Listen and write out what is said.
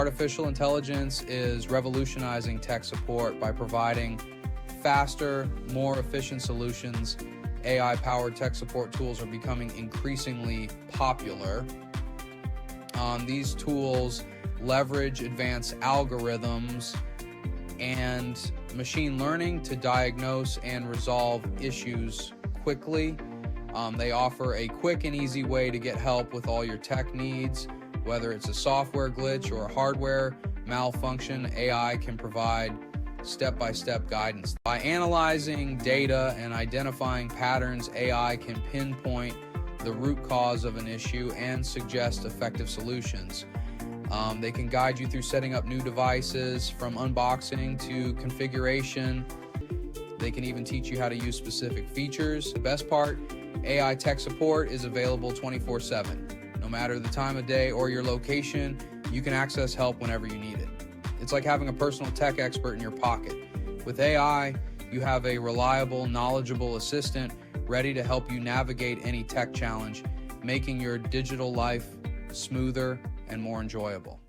Artificial intelligence is revolutionizing tech support by providing faster, more efficient solutions. AI-powered tech support tools are becoming increasingly popular. These tools leverage advanced algorithms and machine learning to diagnose and resolve issues quickly. They offer a quick and easy way to get help with all your tech needs. Whether it's a software glitch or a hardware malfunction, AI can provide step-by-step guidance. By analyzing data and identifying patterns, AI can pinpoint the root cause of an issue and suggest effective solutions. They can guide you through setting up new devices, from unboxing to configuration. They can even teach you how to use specific features. The best part, AI tech support is available 24/7. No matter the time of day or your location, you can access help whenever you need it. It's like having a personal tech expert in your pocket. With AI, you have a reliable, knowledgeable assistant ready to help you navigate any tech challenge, making your digital life smoother and more enjoyable.